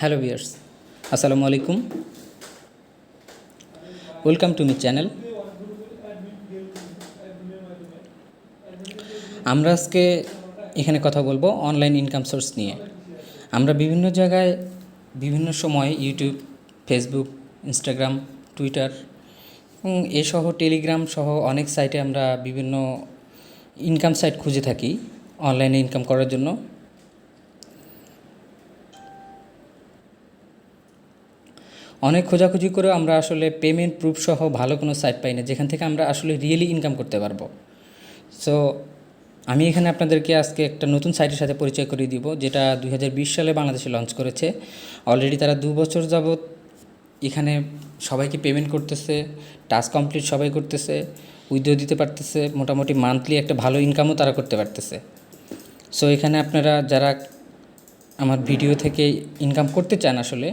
Hello viewers, আসসালামু আলাইকুম। Welcome to my channel. আমরা আজকে এখানে কথা বলবো অনলাইন ইনকাম সোর্স নিয়ে। আমরা বিভিন্ন জায়গায় বিভিন্ন সময় ইউটিউব, ফেসবুক, ইনস্টাগ্রাম, টুইটার এসহ টেলিগ্রাম সহ অনেক সাইটে আমরা বিভিন্ন ইনকাম সাইট খুঁজে থাকি অনলাইনে ইনকাম করার জন্য। অনেক খোঁজাখুঁজি করেও আমরা আসলে পেমেন্ট প্রুফ সহ ভালো কোনো সাইট পাই না যেখান থেকে আমরা আসলে রিয়েলি ইনকাম করতে পারবো। সো আমি এখানে আপনাদেরকে আজকে একটা নতুন সাইটের সাথে পরিচয় করিয়ে দিব, যেটা 2020 সালে বাংলাদেশে লঞ্চ করেছে। অলরেডি তারা 2 বছর যাবৎ এখানে সবাইকে পেমেন্ট করতেছে, টাস্ক কমপ্লিট সবাই করতেছে, উইথড্র দিতে পারতেছে, মোটামুটি মান্থলি একটা ভালো ইনকামও তারা করতে পারতেছে। সো এখানে আপনারা যারা আমার ভিডিও থেকে ইনকাম করতে চান আসলে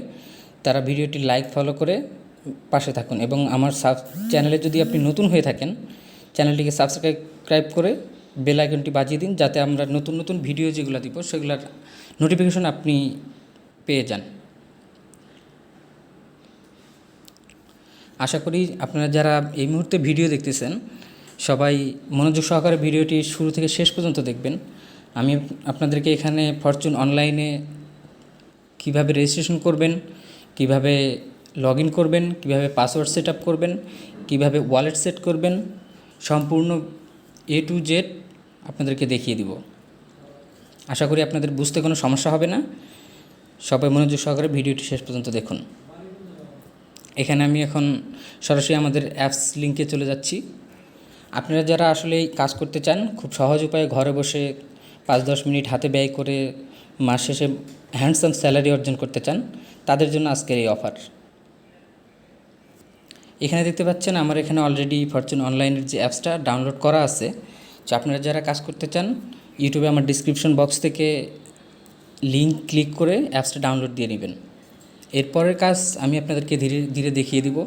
তারা ভিডিওটি লাইক ফলো করে পাশে থাকুন, এবং আমার চ্যানেলে যদি আপনি নতুন হয়ে থাকেন চ্যানেলটিকে সাবস্ক্রাইব করে বেল আইকনটি বাজিয়ে দিন, যাতে আমরা নতুন নতুন ভিডিও যেগুলো দিব সেগুলোর নোটিফিকেশন আপনি পেয়ে যান। আশা করি আপনারা যারা এই মুহূর্তে ভিডিও দেখতেছেন সবাই মনোযোগ সহকারে ভিডিওটি শুরু থেকে শেষ পর্যন্ত দেখবেন। আমি আপনাদেরকে এখানে ফরচুন অনলাইনে কিভাবে রেজিস্ট্রেশন করবেন, কিভাবে লগ ইন করবেন, কিভাবে পাসওয়ার্ড সেট আপ করবেন, কিভাবে ওয়ালেট সেট করবেন, সম্পূর্ণ A to Z আপনাদেরকে দেখিয়ে দিব। আশা করি আপনাদের বুঝতে কোনো সমস্যা হবে না। সবাই মনোযোগ সহকারে ভিডিওটি শেষ পর্যন্ত দেখুন। এখানে আমি এখন সরাসরি আমাদের অ্যাপস লিঙ্কে চলে যাচ্ছি। আপনারা যারা আসলে কাজ করতে চান খুব সহজ উপায়ে ঘরে বসে 5-10 মিনিট হাতে ব্যয় করে মাস শেষে হ্যান্ডসাম স্যালারি অর্জন করতে চান, তাদের জন্য আজকের এই অফার। এখানে দেখতে পাচ্ছেন আমার এখানে অলরেডি ফরচুন অনলাইনের যে অ্যাপসটা ডাউনলোড করা আছে। তো আপনারা যারা কাজ করতে চান ইউটিউবে আমার ডিসক্রিপশন বক্স থেকে লিঙ্ক ক্লিক করে অ্যাপসটা ডাউনলোড দিয়ে নেবেন। এরপরের কাজ আমি আপনাদেরকে ধীরে ধীরে দেখিয়ে দিব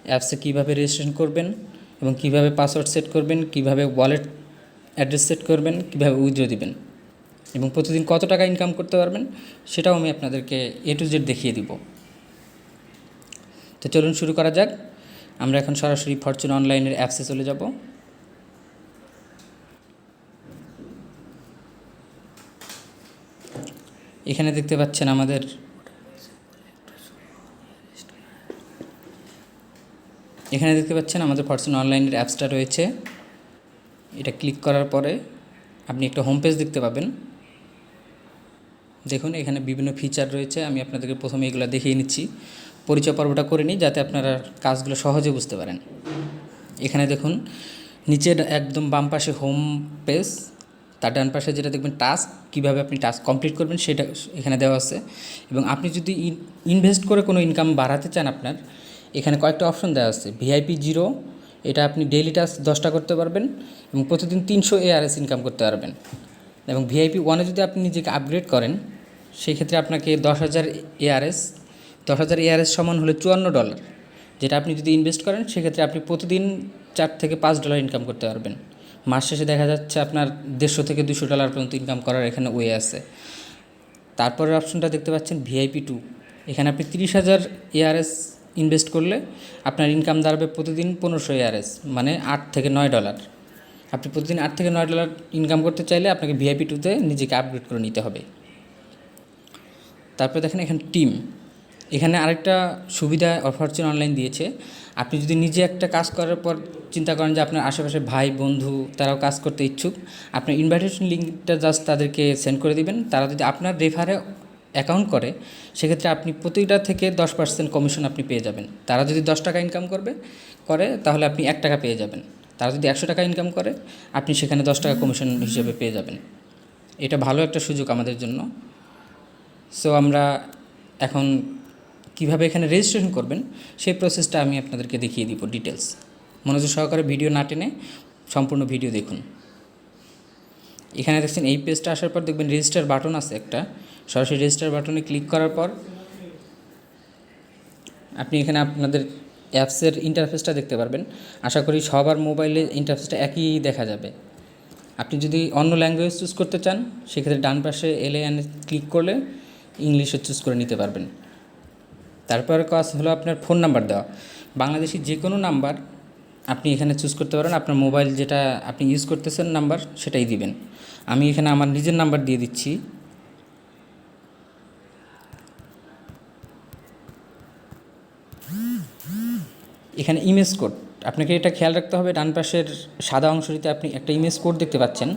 অ্যাপসে কীভাবে রেজিস্ট্রেশন করবেন এবং কীভাবে পাসওয়ার্ড সেট করবেন, কীভাবে ওয়ালেট অ্যাড্রেস সেট করবেন, কীভাবে উইথড্র দিবেন এবং প্রতিদিন কত টাকা ইনকাম করতে পারবেন সেটাও আমি আপনাদেরকে A to Z দেখিয়ে দিব। তো চলুন শুরু করা যাক। আমরা এখন সরাসরি ফরচুন অনলাইনের অ্যাপসে চলে যাব। এখানে দেখতে পাচ্ছেন আমাদের ফরচুন অনলাইনের অ্যাপসটা রয়েছে। এটা ক্লিক করার পরে আপনি একটা হোম পেজ দেখতে পাবেন। দেখুন এখানে বিভিন্ন ফিচার রয়েছে। আমি আপনাদেরকে প্রথমে এগুলো দেখিয়ে নিচ্ছি, পরিচয় পর্বটা করে নিই যাতে আপনারা কাজগুলো সহজে বুঝতে পারেন। এখানে দেখুন নিচের একদম বাম পাশে হোম পেজ, তার ডান পাশে যেটা দেখবেন টাস্ক, কীভাবে আপনি টাস্ক কমপ্লিট করবেন সেটা এখানে দেওয়া আছে। এবং আপনি যদি ইনভেস্ট করে কোনো ইনকাম বাড়াতে চান আপনার, এখানে কয়েকটা অপশন দেওয়া আছে। VIP 0, এটা আপনি ডেইলি টাস্ক 10টা করতে পারবেন এবং প্রতিদিন 300 ARS ইনকাম করতে পারবেন। এবং VIP 1-এ যদি আপনি নিজেকে আপগ্রেড করেন সেই ক্ষেত্রে আপনাকে 10,000 ARS, 10,000 ARS সমান হলে $54, যেটা আপনি যদি ইনভেস্ট করেন সেক্ষেত্রে আপনি প্রতিদিন $4 থেকে $5 ইনকাম করতে পারবেন। মাস শেষে দেখা যাচ্ছে আপনার $150 থেকে $200 পর্যন্ত ইনকাম করার এখানে ওয়ে আছে। তারপরের অপশনটা দেখতে পাচ্ছেন VIP 2, এখানে আপনি 30,000 ARS ইনভেস্ট করলে আপনার ইনকাম দাঁড়াবে প্রতিদিন 1500 ARS, মানে $8 থেকে $9। আপনি প্রতিদিন $8 থেকে $9 ইনকাম করতে চাইলে আপনাকে VIP 2-তে নিজেকে আপগ্রেড করে নিতে হবে। তারপরে দেখেন এখানে টিম, এখানে আরেকটা সুবিধা ফরচুন অনলাইন দিয়েছে। আপনি যদি নিজে একটা কাজ করার পর চিন্তা করেন যে আপনার আশেপাশে ভাই বন্ধু তারাও কাজ করতে ইচ্ছুক, আপনার ইনভাইটেশন লিঙ্কটা জাস্ট তাদেরকে সেন্ড করে দিবেন। তারা যদি আপনার রেফারে অ্যাকাউন্ট করে সেক্ষেত্রে আপনি প্রতিটা থেকে 10% কমিশন আপনি পেয়ে যাবেন। তারা যদি 10 টাকা ইনকাম করে তাহলে আপনি 1 টাকা পেয়ে যাবেন। তারা যদি 100 টাকা ইনকাম করে আপনি সেখানে 10 টাকা কমিশন হিসেবে পেয়ে যাবেন। এটা ভালো একটা সুযোগ আমাদের জন্য। সো আমরা এখন কিভাবে এখানে রেজিস্ট্রেশন করবেন সেই প্রসেসটা আমি আপনাদেরকে দেখিয়ে দিব ডিটেলস। মনোযোগ সহকারে ভিডিও না টেনে সম্পূর্ণ ভিডিও দেখুন। এখানে দেখছেন এই পেজটা আসার পর দেখবেন রেজিস্টার বাটন আছে একটা। সরাসরি রেজিস্টার বাটনে ক্লিক করার পর আপনি এখানে আপনাদের অ্যাপসের ইন্টারফেসটা দেখতে পারবেন। আশা করি সবার মোবাইলে ইন্টারফেসটা একই দেখা যাবে। আপনি যদি অন্য ল্যাঙ্গুয়েজ চুজ করতে চান সেক্ষেত্রে ডান পাশে LAN ক্লিক করলে ইংলিশে চুজ করে নিতে পারবেন। তারপর কাজ হলো আপনার ফোন নাম্বার দেওয়া। বাংলাদেশি যে কোনো নাম্বার আপনি এখানে চুজ করতে পারেন। আপনার মোবাইল যেটা আপনি ইউজ করতেছেন নাম্বার সেটাই দিবেন। আমি এখানে আমার নিজের নাম্বার দিয়ে দিচ্ছি। এখানে ইমেজ কোড, আপনাকে এটা খেয়াল রাখতে হবে, ডান পাশের সাদা অংশটিতে আপনি একটা ইমেজ কোড দেখতে পাচ্ছেন।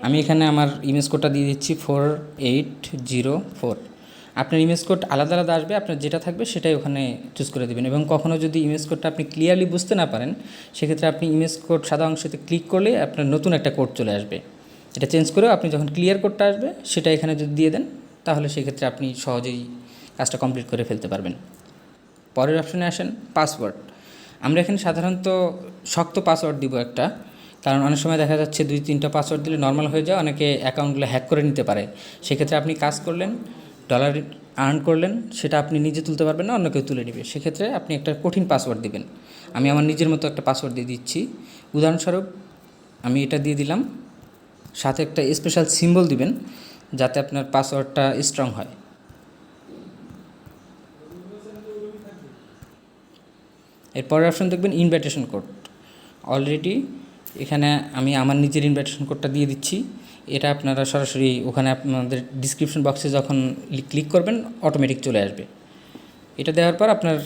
আমি এখানে আমার ইমেজ কোডটা দিয়ে দিচ্ছি 4804। আপনার ইমেজ কোড আলাদা আলাদা আসবে, আপনার যেটা থাকবে সেটাই ওখানে চুজ করে দেবেন। এবং কখনও যদি ইমেজ কোডটা আপনি ক্লিয়ারলি বুঝতে না পারেন, সেক্ষেত্রে আপনি ইমেজ কোড সাদা অংশতে ক্লিক করলে আপনার নতুন একটা কোড চলে আসবে। এটা চেঞ্জ করেও আপনি যখন ক্লিয়ার কোডটা আসবে সেটা এখানে যদি দিয়ে দেন, তাহলে সেক্ষেত্রে আপনি সহজেই কাজটা কমপ্লিট করে ফেলতে পারবেন। পরের অপশনে আসেন পাসওয়ার্ড। আমরা এখানে সাধারণত শক্ত পাসওয়ার্ড দিব একটা, কারণ অনেক সময় দেখা যাচ্ছে 2-3টা পাসওয়ার্ড দিলে নর্মাল হয়ে যায়, অনেকে অ্যাকাউন্টগুলো হ্যাক করে নিতে পারে। সেক্ষেত্রে আপনি কাজ করলেন, ডলার আর্ন করলেন, সেটা আপনি নিজে তুলতে পারবেন না, অন্য কেউ তুলে নেবে। সেক্ষেত্রে আপনি একটা কঠিন পাসওয়ার্ড দিবেন। আমি আমার নিজের মতো একটা পাসওয়ার্ড দিয়ে দিচ্ছি। উদাহরণস্বরূপ আমি এটা দিয়ে দিলাম, সাথে একটা স্পেশাল সিম্বল দিবেন যাতে আপনার পাসওয়ার্ডটা স্ট্রং হয়। এরপরের অপশন দেখবেন ইনভাইটেশন কোড। অলরেডি এখানে আমি আমার নিজের ইনভাইটেশন কোডটা দিয়ে দিচ্ছি। এটা আপনারা সরাসরি ওখানে আপনাদের ডিসক্রিপশন বক্সে যখন ক্লিক করবেন অটোমেটিক চলে আসবে। এটা দেওয়ার পর আপনার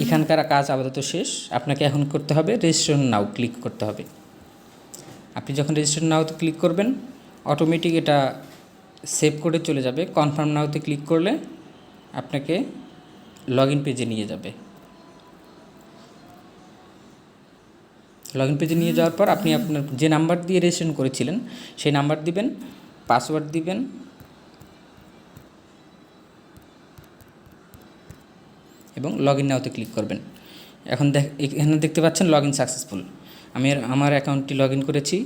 এখানকার কাজ আপাতত শেষ। আপনাকে এখন করতে হবে রেজিস্ট্রেশন নাও ক্লিক করতে হবে। আপনি যখন রেজিস্ট্রেশন নাওতে ক্লিক করবেন, অটোমেটিক এটা সেভ করে চলে যাবে। কনফার্ম নাওতে ক্লিক করলে আপনাকে লগ ইন পেজে নিয়ে যাবে। লগ ইন পেজে নিয়ে যাওয়ার পর আপনি আপনার যে নাম্বার দিয়ে রেজিস্ট্রেশন করেছিলেন সেই নাম্বার দিবেন, পাসওয়ার্ড দিবেন এবং লগ ইন নাওতে ক্লিক করবেন। এখন এখানে দেখতে পাচ্ছেন লগ ইন সাকসেসফুল। আমি আমার অ্যাকাউন্টটি লগ ইন করেছি।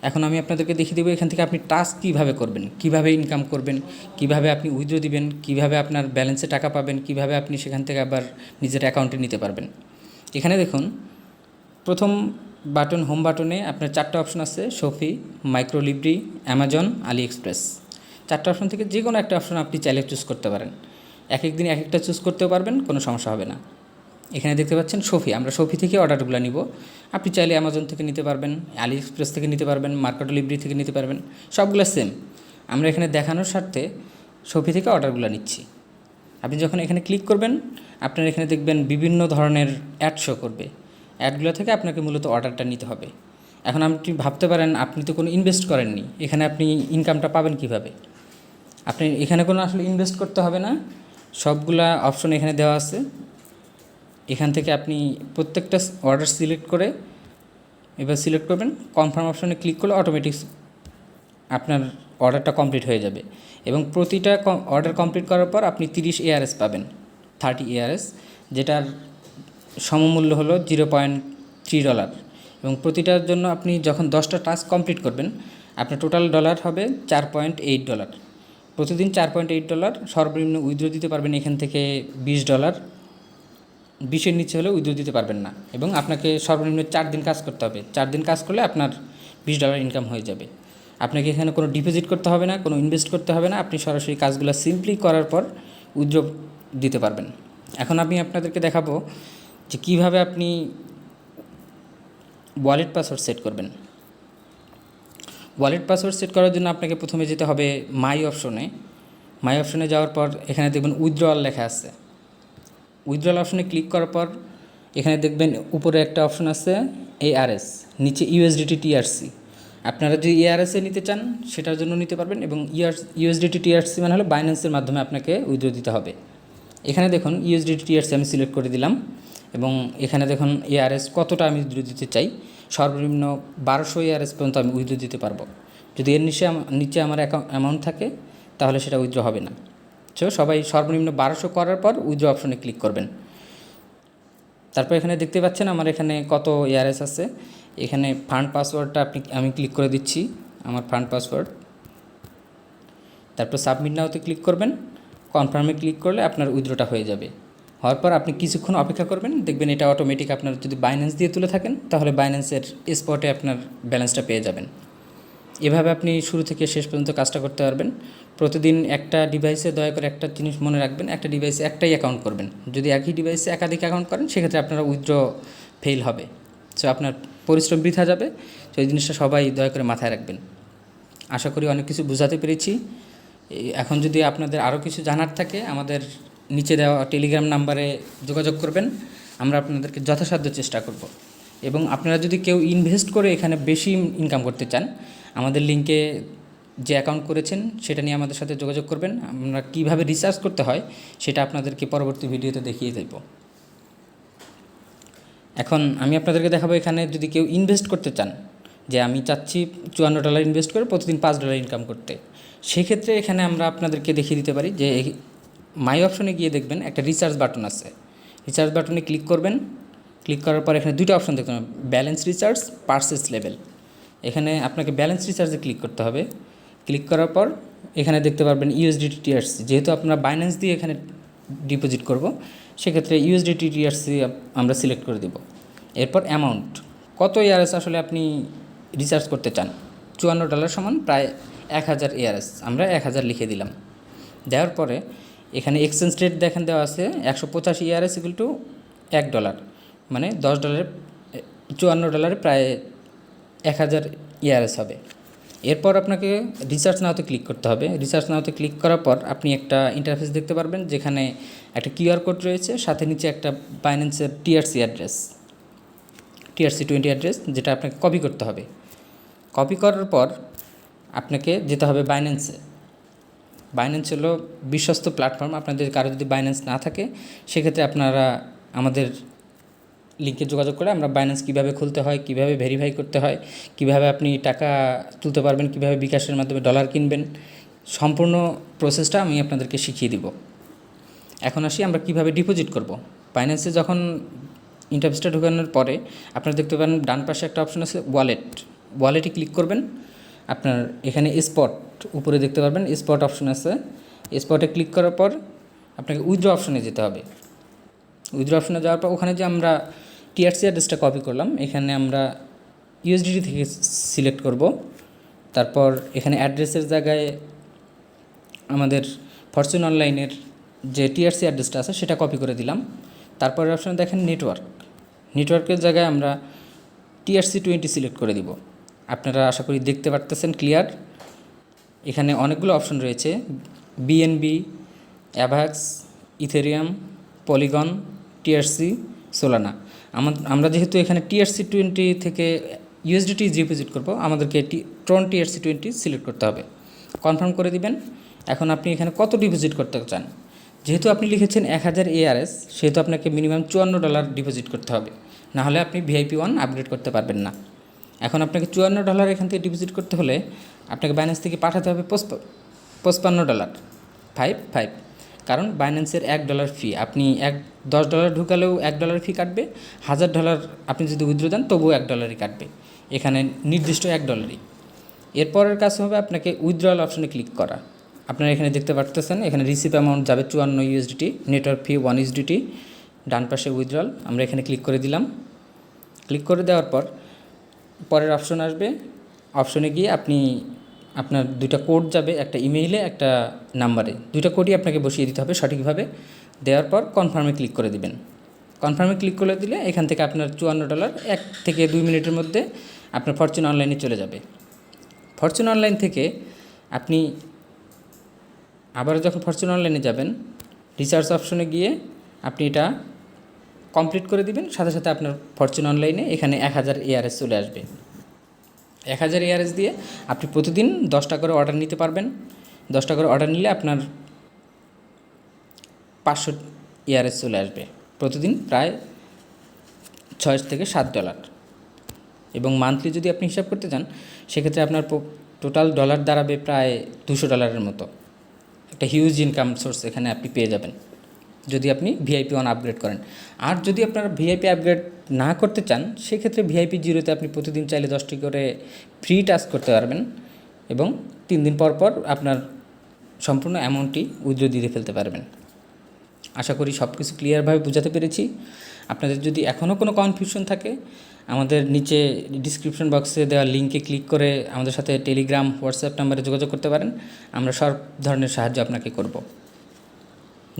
এখন আমি আপনাদেরকে দেখিয়ে দেবো এখান থেকে আপনি টাস্ক কীভাবে করবেন, কীভাবে ইনকাম করবেন, কীভাবে আপনি উইথড্র দিবেন, কীভাবে আপনার ব্যালেন্সে টাকা পাবেন, কীভাবে আপনি সেখান থেকে আবার নিজের অ্যাকাউন্টে নিতে পারবেন। এখানে দেখুন প্রথম বাটন, হোম বাটনে আপনার 4টা অপশন আছে, শপি, মাইক্রোলিব্রি, অ্যামাজন, আলি এক্সপ্রেস। 4টা অপশন থেকে যে কোনো একটা অপশন আপনি চাইলে চুজ করতে পারেন। এক এক দিন এক একটা চুজ করতেও পারবেন, কোনো সমস্যা হবে না। এখানে দেখতে পাচ্ছেন শপি, আমরা শপি থেকে অর্ডারগুলো নিব। আপনি চাইলে অ্যামাজন থেকে নিতে পারবেন, আলি এক্সপ্রেস থেকে নিতে পারবেন, মাইক্রোলিব্রি থেকে নিতে পারবেন, সবগুলো সেম। আমরা এখানে দেখানোর স্বার্থে শপি থেকে অর্ডারগুলো নিচ্ছি। আপনি যখন এখানে ক্লিক করবেন, আপনার এখানে দেখবেন বিভিন্ন ধরনের অ্যাড শো করবে। অ্যাডগুলো থেকে আপনাকে মূলত অর্ডারটা নিতে হবে। এখন আপনি ভাবতে পারেন আপনি তো কোনো ইনভেস্ট করেননি, এখানে আপনি ইনকামটা পাবেন কিভাবে? আপনি এখানে কোনো আসলে ইনভেস্ট করতে হবে না, সবগুলা অপশন এখানে দেওয়া আছে। এখান থেকে আপনি প্রত্যেকটা অর্ডার সিলেক্ট করে এবার সিলেক্ট করবেন, কনফার্ম অপশনে ক্লিক করলে অটোমেটিক আপনার অর্ডারটা কমপ্লিট হয়ে যাবে। এবং প্রতিটা অর্ডার কমপ্লিট করার পর আপনি 30 ARS পাবেন, 30 ARS, যেটার সমমূল্য হলো $0.3। এবং প্রতিটার জন্য আপনি যখন 10টা টাস্ক কমপ্লিট করবেন, আপনার টোটাল ডলার হবে $4.8। প্রতিদিন $4.8 সর্বনিম্ন উইথড্র দিতে পারবেন এখান থেকে $20। 20-এর নিচে হলে উইথড্র দিতে পারবেন না। এবং আপনাকে সর্বনিম্ন 4 দিন কাজ করতে হবে। 4 দিন কাজ করলে আপনার $20 ইনকাম হয়ে যাবে। আপনাকে এখানে কোনো ডিপোজিট করতে হবে না, কোনো ইনভেস্ট করতে হবে না। আপনি সরাসরি কাজগুলো সিম্পলি করার পর উইথড্র দিতে পারবেন। এখন আমি আপনাদেরকে দেখাবো যে কীভাবে আপনি ওয়ালেট পাসওয়ার্ড সেট করবেন। ওয়ালেট পাসওয়ার্ড সেট করার জন্য আপনাকে প্রথমে যেতে হবে মাই অপশনে। মাই অপশনে যাওয়ার পর এখানে দেখবেন উইথড্রয়াল লেখা আছে। উইথড্রয়াল অপশনে ক্লিক করার পর এখানে দেখবেন উপরে একটা অপশন আছে ARS, নিচে USDT TRC। আপনারা যদি ARS-এ নিতে চান সেটার জন্য নিতে পারবেন, এবং USDT TRC মানে হলো বাইন্যান্সের মাধ্যমে আপনাকে উইথড্র দিতে হবে। এখানে দেখুন USDT TRC আমি সিলেক্ট করে দিলাম, এবং এখানে দেখুন ARS কতটা আমি উইথড্র দিতে চাই। সর্বনিম্ন 1200 ARS পর্যন্ত আমি উইথড্র দিতে পারবো। যদি এর নিচে আমার অ্যামাউন্ট থাকে তাহলে সেটা উইথড্র হবে না। তো সবাই সর্বনিম্ন 1200 করার পর উইথড্র অপশনে ক্লিক করবেন। তারপর এখানে দেখতে পাচ্ছেন আমার এখানে কত ARS আছে। এখানে ফান্ড পাসওয়ার্ডটা আমি ক্লিক করে দিচ্ছি, আমার ফান্ড পাসওয়ার্ড। তারপর সাবমিট নাওতে ক্লিক করবেন। কনফার্মে ক্লিক করলে আপনার উইথড্রটা হয়ে যাবে। হওয়ার পর আপনি কিছুক্ষণ অপেক্ষা করবেন, দেখবেন এটা অটোমেটিক আপনার যদি বাইন্যান্স দিয়ে তুলে থাকেন তাহলে বাইন্যান্সের স্পটে আপনার ব্যালেন্সটা পেয়ে যাবেন। এভাবে আপনি শুরু থেকে শেষ পর্যন্ত কাজটা করতে পারবেন। প্রতিদিন একটা ডিভাইসে দয়া করে একটা জিনিস মনে রাখবেন, একটা ডিভাইসে একটাই অ্যাকাউন্ট করবেন। যদি একই ডিভাইসে একাধিক অ্যাকাউন্ট করেন সেক্ষেত্রে আপনারা উইথড্র ফেল হবে, সো আপনার পরিশ্রম বৃথা যাবে। তো এই জিনিসটা সবাই দয়া করে মাথায় রাখবেন। আশা করি অনেক কিছু বোঝাতে পেরেছি। এখন যদি আপনাদের আরও কিছু জানার থাকে আমাদের নিচে দেওয়া টেলিগ্রাম নাম্বারে যোগাযোগ করবেন, আমরা আপনাদেরকে যথাসাধ্য চেষ্টা করব। এবং আপনারা যদি কেউ ইনভেস্ট করে এখানে বেশি ইনকাম করতে চান, আমাদের লিঙ্কে যে অ্যাকাউন্ট করেছেন সেটা নিয়ে আমাদের সাথে যোগাযোগ করবেন। আমরা কীভাবে রিসার্চ করতে হয় সেটা আপনাদেরকে পরবর্তী ভিডিওতে দেখিয়ে দেব। এখন আমি আপনাদেরকে দেখাবো এখানে যদি কেউ ইনভেস্ট করতে চান, যে আমি চাচ্ছি $54 ইনভেস্ট করে প্রতিদিন $5 ইনকাম করতে, সেক্ষেত্রে এখানে আমরা আপনাদেরকে দেখিয়ে দিতে পারি যে মাই অপশনে গিয়ে দেখবেন একটা রিচার্জ বাটন আছে। রিচার্জ বাটনে ক্লিক করবেন। ক্লিক করার পর এখানে দুটো অপশন দেখতে পাবেন, ব্যালেন্স রিচার্জ, পারচেস লেভেল। এখানে আপনাকে ব্যালেন্স রিচার্জে ক্লিক করতে হবে। ক্লিক করার পর এখানে দেখতে পারবেন ইউএসডিটি টিআরসি। যেহেতু আপনারা বাইন্যান্স দিয়ে এখানে ডিপোজিট করব, সেক্ষেত্রে ইউএসডিটি টিআরসি আমরা সিলেক্ট করে দেব। এরপর অ্যামাউন্ট, কত ইয়ারএস আসলে আপনি রিচার্জ করতে চান। $54 সমান প্রায় 1000 ইয়ারএস, আমরা 1000 লিখে দিলাম। দেওয়ার পরে এখানে এক্সচেঞ্জ রেট দেখেন দেওয়া আছে 185 ইয়ারএস ইকুয়াল টু $1, মানে $10 $54 প্রায় 1000 ইয়ারএস হবে। এরপর আপনাকে রিচার্জ নাওতে ক্লিক করতে হবে। রিচার্জ নাওতে ক্লিক করার পর আপনি একটা ইন্টারফেস দেখতে পারবেন, যেখানে একটা কিউআর কোড রয়েছে, সাথে নিচে একটা বাইন্যান্সের টিআরসি অ্যাড্রেস, TRC20 অ্যাড্রেস, যেটা আপনাকে কপি করতে হবে। কপি করার পর আপনাকে যেতে হবে বাইন্যান্সে। বাইন্যান্স হলো বিশ্বস্ত প্ল্যাটফর্ম। আপনাদের কারো যদি বাইন্যান্স না থাকে সেক্ষেত্রে আপনারা আমাদের লিঙ্কে যোগাযোগ করে আমরা বাইন্যান্স কীভাবে খুলতে হয়, কীভাবে ভেরিফাই করতে হয়, কীভাবে আপনি টাকা তুলতে পারবেন, কীভাবে বিকাশের মাধ্যমে ডলার কিনবেন, সম্পূর্ণ প্রসেসটা আমি আপনাদেরকে শিখিয়ে দিব। এখন আসি আমরা কীভাবে ডিপোজিট করব। বাইন্যান্সে যখন ইন্টারফেসটা ঢোকানোর পরে আপনারা দেখতে পারেন ডান পাশে একটা অপশন আছে ওয়ালেট। ওয়ালেটে ক্লিক করবেন। আপনার এখানে স্পট উপরে দেখতে পারবেন স্পট অপশন আছে। স্পটে ক্লিক করার পর আপনাকে উইথড্র অপশনে যেতে হবে। উইথড্র অপশনে যাওয়ার পর ওখানে যে আমরা টিআরসি অ্যাড্রেসটা কপি করলাম, এখানে আমরা ইউএসডিটি থেকে সিলেক্ট করব। তারপর এখানে অ্যাড্রেসের জায়গায় আমাদের ফরচুন অনলাইনের যে টিআরসি অ্যাড্রেসটা আছে সেটা কপি করে দিলাম। তারপরের অপশনে দেখেন নেটওয়ার্ক। নেটওয়ার্কের জায়গায় আমরা TRC20 সিলেক্ট করে দিব। আপনারা আশা করি দেখতে পারতেছেন ক্লিয়ার। এখানে অনেকগুলো অপশন রয়েছে, BNB, Avax, Ethereum, Polygon, TRC, Solana. আমরা যেহেতু এখানে TRC20 থেকে ইউএসডিটি ডিপোজিট করব, আমাদেরকে ট্রন TRC20 সিলেক্ট করতে হবে। কনফার্ম করে দিবেন। এখন আপনি এখানে কত ডিপোজিট করতে চান। যেহেতু আপনি লিখেছেন 1000 ARS, সেহেতু আপনাকে মিনিমাম $54 ডিপোজিট করতে হবে, নাহলে আপনি VIP1 আপগ্রেড করতে পারবেন না। এখন আপনাকে $54 এখান থেকে ডিপোজিট করতে হলে আপনাকে বাইন্যান্স থেকে পাঠাতে হবে $55, 5, কারণ বাইন্যান্সের $1 ফি। আপনি $10 ঢুকালেও $1 ফি কাটবে, $1000 আপনি যদি উইথড্র দেন তবুও $1 কাটবে, এখানে নির্দিষ্ট $1। এরপরের কাজ হবে আপনাকে উইথড্রয়াল অপশনে ক্লিক করা। আপনারা এখানে দেখতে পারতেছেন এখানে রিসিভ অ্যামাউন্ট যাবে 54 USDT, নেটওয়ার্ক ফি 1 USDT, ডান পাশে উইথড্রয়াল। আমরা এখানে ক্লিক করে দিলাম। ক্লিক করে দেওয়ার পর পরের অপশন আসবে। অপশনে গিয়ে আপনি আপনার দুইটা কোড যাবে, একটা ইমেইলে একটা নাম্বারে, দুইটা কোডই আপনাকে বসিয়ে দিতে হবে সঠিকভাবে। দেওয়ার পর কনফার্মে ক্লিক করে দিবেন। কনফার্মে ক্লিক করে দিলে এখান থেকে আপনার $54 1 থেকে 2 মিনিটের মধ্যে আপনার ফরচুন অনলাইনে চলে যাবে। ফরচুন অনলাইন থেকে আপনি আবার যখন ফরচুন অনলাইনে যাবেন, রিচার্জ অপশনে গিয়ে আপনি এটা কমপ্লিট করে দিবেন, সাথে সাথে আপনার ফরচুন অনলাইনে এখানে 1000 ARS চলে আসবে। 1000 ARS দিয়ে আপনি প্রতিদিন 10টা করে অর্ডার নিতে পারবেন। 10টা করে অর্ডার নিলে আপনার 500 ARS চলে আসবে প্রতিদিন, প্রায় $6 থেকে $7। এবং মান্থলি যদি আপনি হিসাব করতে চান সেক্ষেত্রে আপনার টোটাল ডলার দাঁড়াবে প্রায় $200 মতো। একটা হিউজ ইনকাম সোর্স এখানে আপনি পেয়ে যাবেন যদি আপনি VIP1 আপগ্রেড করেন। আর যদি আপনারা VIP আপগ্রেড না করতে চান সেক্ষেত্রে VIP0তে আপনি প্রতিদিন চাইলে 10টি করে ফ্রি টাস্ক করতে পারবেন এবং 3 দিন পর পর আপনার সম্পূর্ণ অ্যামাউন্টটি উইথড্র দিয়ে ফেলতে পারবেন। আশা করি সব কিছু ক্লিয়ারভাবে বোঝাতে পেরেছি। আপনাদের যদি এখনও কোনো কনফিউশন থাকে, আমাদের নিচে ডিসক্রিপশন বক্সে দেওয়া লিঙ্কে ক্লিক করে আমাদের সাথে টেলিগ্রাম, হোয়াটসঅ্যাপ নাম্বারে যোগাযোগ করতে পারেন। আমরা সব ধরনের সাহায্য আপনাকে করব।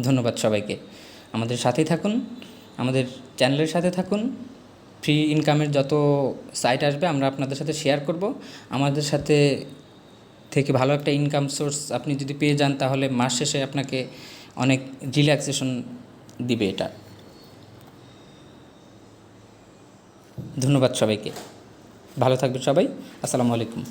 ধন্যবাদ সবাইকে। আমাদের সাথেই থাকুন, আমাদের চ্যানেলের সাথে থাকুন। ফ্রি ইনকামের যত সাইট আসবে আমরা আপনাদের সাথে শেয়ার করব। আমাদের সাথে থেকে ভালো একটা ইনকাম সোর্স আপনি যদি পেয়ে যান, তাহলে মাস শেষে আপনাকে অনেক রিল্যাক্সেশন দিবে এটা। ধন্যবাদ সবাইকে, ভালো থাকবেন সবাই। আসসালামু আলাইকুম।